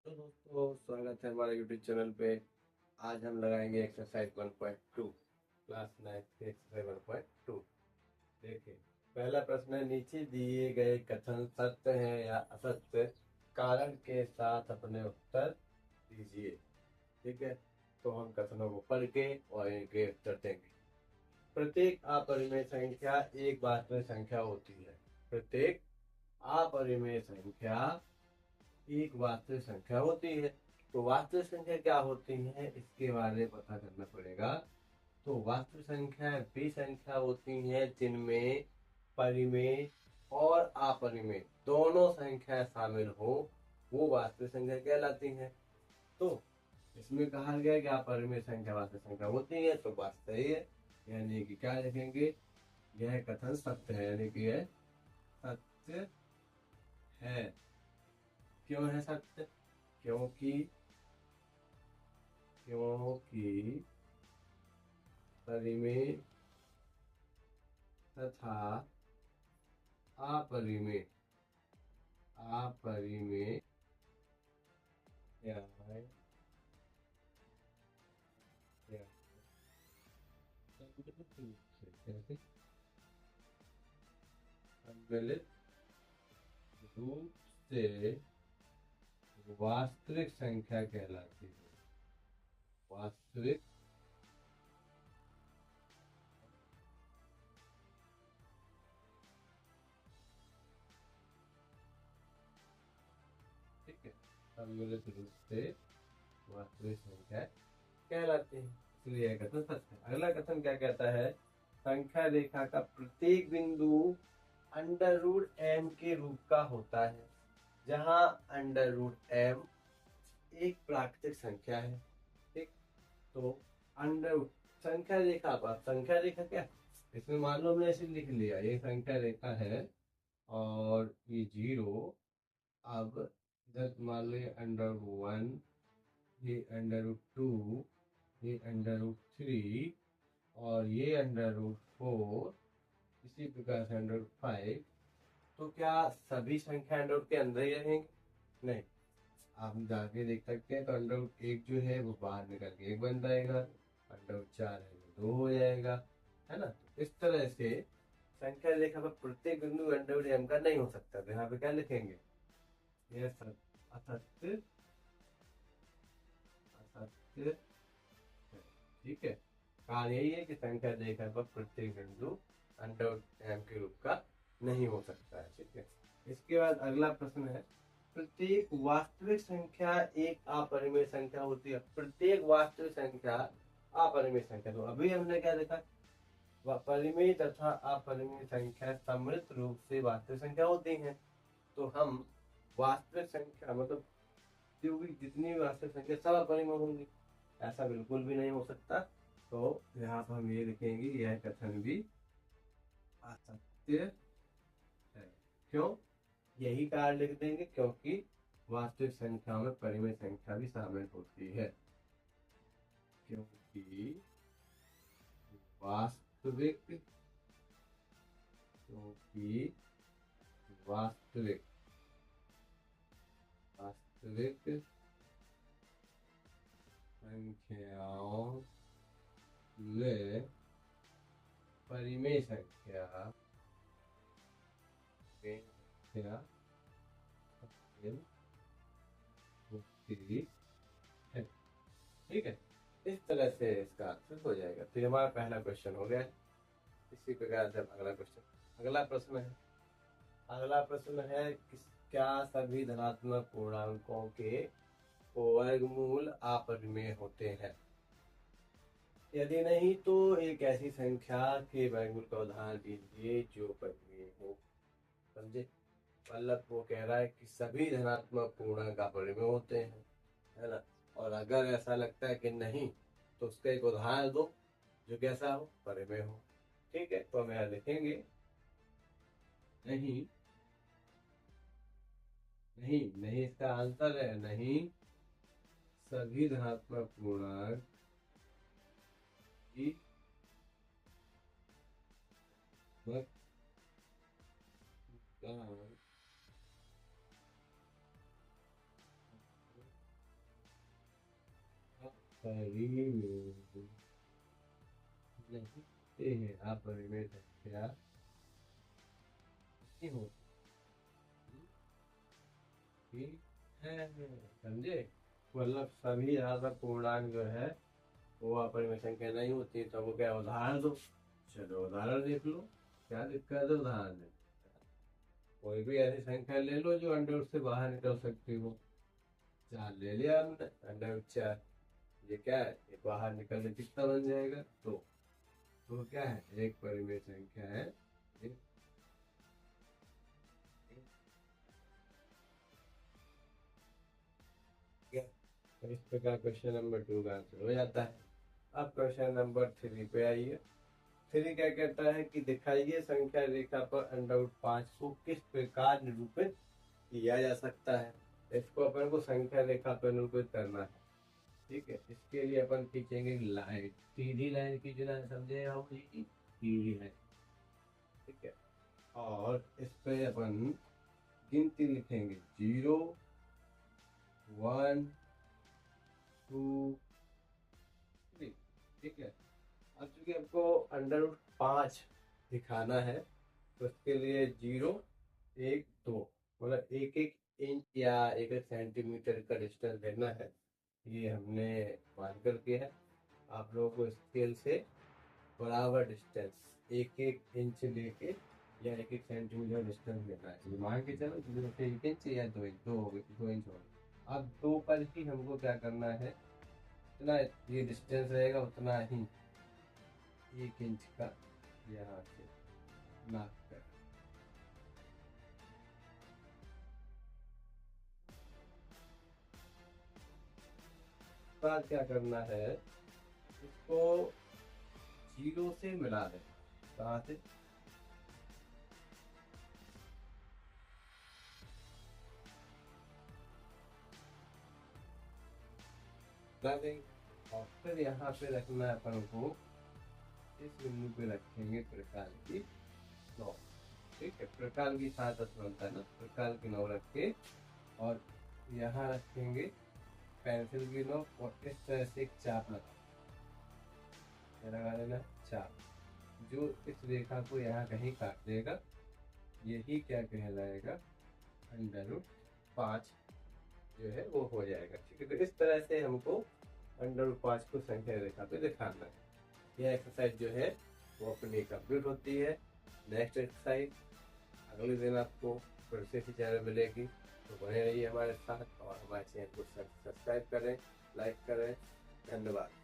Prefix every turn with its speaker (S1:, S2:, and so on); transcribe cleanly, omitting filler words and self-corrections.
S1: तो दोस्तों स्वागत है हमारे यूट्यूब चैनल पे। आज हम लगाएंगे एक्सरसाइज 1.2 क्लास 9 के एक्सरसाइज 1.2। देखिए, पहला प्रश्न है, नीचे दिए गए कथन सत्य है या असत्य, कारण के साथ अपने उत्तर दीजिए। ठीक है, तो हम कथनों को पढ़ के और इनके उत्तर देंगे। प्रत्येक अपरिमेय संख्या एक वास्तविक संख्या होती है। प्रत्येक अपरिमेय संख्या एक वास्तविक संख्या होती है। तो वास्तविक संख्या क्या होती है इसके बारे में पता करना पड़ेगा। तो वास्तविक संख्या वे संख्या होती हैं जिनमें परिमेय और अपरिमेय दोनों संख्या शामिल हो, वो वास्तविक संख्या कहलाती हैं। तो इसमें कहा गया कि अपरिमेय संख्या वास्तविक संख्या होती है, तो बात सही है। यानी कि क्या लिखेंगे, यह कथन सत्य है, यानी कि यह सत्य है। क्यों है सत्य? क्योंकि क्योंकि परिमेय तथा अपरिमेय अपरिमेय सम्मिलित रूप से वास्तविक संख्या कहलाती है। वास्तविक ठीक है, सम्मिलित रूप से वास्तविक संख्या कहलाती है, इसलिए यह कथन सत्य है। अगला कथन क्या कहता है, संख्या रेखा का प्रत्येक बिंदु अंडर रूट एम के रूप का होता है। जहां अंडर रूट एम एक प्राकृतिक संख्या है। ठीक, तो अंडर संख्या रेखा पर, संख्या रेखा क्या, इसमें मान लो हमने ऐसे लिख लिया, ये संख्या रेखा है और ये जीरो। अब इधर मान लो ये अंडर रूट वन, ये अंडर रूट टू, ये अंडर रूट थ्री और ये अंडर रूट फोर, इसी प्रकार से अंडर रूट फाइव। तो क्या सभी संख्या अंडर रूट के अंदर ही रहेंगे? नहीं, आप जाके देख सकते हैं। तो अंडर रूट एक जो है वो बाहर निकल के एक बन जाएगा, अंडर रूट चार है वो दो हो जाएगा, है ना। तो इस तरह से संख्या रेखा पर प्रत्येक बिंदु अंडर रूट एम का नहीं हो सकता। तो यहाँ पे क्या लिखेंगे, यह असत्य असत्य है। ठीक है, कारण यही है कि संख्या रेखा पर प्रत्येक बिंदु अंडर रूट एम के रूप का नहीं हो सकता है। ठीक है, इसके बाद अगला प्रश्न है, प्रत्येक वास्तविक संख्या एक अपरिमेय संख्या होती है। प्रत्येक वास्तविक संख्या अपरिमेय संख्या, तो अभी हमने क्या देखा, परिमेय तथा अपरिमेय संख्या सम्मिलित रूप से वास्तविक संख्या होती हैं। तो हम वास्तविक संख्या मतलब जो भी जितनी भी वास्तविक संख्या सब अपरिमेय होंगी, ऐसा बिल्कुल भी नहीं हो सकता। तो यहाँ पर हम ये लिखेंगे, यह कथन भी असत्य है। क्यों? यही कारण लिख देंगे क्योंकि वास्तविक संख्या में परिमेय संख्या भी शामिल होती है। क्योंकि वास्तविक क्योंकि वास्तविक वास्तविक संख्याओं में परिमेय संख्या संख्या शामिल होती है। ठीक है, इस तरह से इसका आंसर हो जाएगा। तो ये हमारा पहला क्वेश्चन हो गया। इसी प्रकार से अगला प्रश्न है। अगला प्रश्न है, क्या सभी धनात्मक पूर्णांकों के वर्गमूल अपरिमेय होते हैं? यदि नहीं तो एक ऐसी संख्या के वर्गमूल का उदाहरण दीजिए जो परिमेय हो। समझे, मतलब वो कह रहा है कि सभी धनात्मक पूर्णांक अपरिमेय होते हैं, है ना। और अगर ऐसा लगता है कि नहीं, तो उसका एक उदाहरण दो जो कैसा हो, परिमेय हो। ठीक है, तो हम यहाँ लिखेंगे, नहीं नहीं नहीं, इसका आंसर है नहीं, सभी धनात्मक पूर्णांक की मक परिमेय लिखते हैं अपरिमेय संख्या नहीं होती, ठीक है, समझे। मतलब सभी यहाँ पर पूर्णांक जो है वो अपरिमेय संख्या नहीं होती, तो वो क्या उदाहरण दो। चलो उदाहरण देख लो, क्या दिक्कत है उदाहरण दे। कोई भी ऐसी संख्या ले लो जो अंडर रूट से बाहर निकल सकती हो। 4 ले लिया हमने, अंडर रूट 4, ये क्या है, ये बाहर निकलने कितना बन जाएगा, तो क्या है, एक परिमेय संख्या है। एक, एक, क्या? तो इस प्रकार क्वेश्चन नंबर 2 का आंसर हो जाता है। अब क्वेश्चन नंबर 3 पे आइए। 3 क्या कहता है कि दिखाइए संख्या रेखा पर अंडर रूट 5 को किस प्रकार निरूपित किया जा सकता है। इसको अपन को संख्या रेखा पर निरूपित करना है, ठीक है। इसके लिए अपन खींचेंगे लाइन, सीधी लाइन खींचना है, समझे हम, सीधी लाइन, ठीक है। और इस पे अपन गिनती लिखेंगे 0 1 2 3, ठीक है। अब चूंकि आपको अंडर रूट 5 दिखाना है, तो उसके लिए 0 1 2 मतलब 1 1 इंच या 1 1 सेंटीमीटर का डिस्टेंस लेना है। ये हमने मार्कर किया है। आप लोगों को स्केल से बराबर डिस्टेंस 1 1 इंच लेके या 1 1 सेंटीमीटर डिस्टेंस लेना है। ये मान के चलो 0 से 1 इंच या 2 इंच, 2 इंच होगा। अब 2 पर ही हमको क्या करना है, इतना ये डिस्टेंस रहेगा उतना ही 1 इंच का यहाँ से नाप कर बाद क्या करना है, इसको 0 से मिला दें। कहाँ से, मिला देंगे। और फिर यहाँ पे रखना है अपन को, इस बिंदु पे रखेंगे प्रकार की 9, ठीक है। प्रकार की 7 बनता है ना, प्रकार की 9 रख के, और यहाँ रखेंगे पेंसिल की नोक, और इस तरह से एक चाप लगा देना, चाप जो इस रेखा को यहाँ कहीं काट देगा, यही क्या कहलाएगा, अंडर रूट 5 जो है वो हो जाएगा, ठीक है। तो इस तरह से हमको अंडर रूट 5 को संख्या रेखा पे दिखाना है। यह एक्सरसाइज जो है वो अपनी कंप्लीट होती है। नेक्स्ट एक्सरसाइज अगले दिन आपको फिर से चैनल मिलेगी, तो बने रहिए हमारे साथ और हमारे चैनल को सब्सक्राइब करें, लाइक करें। धन्यवाद।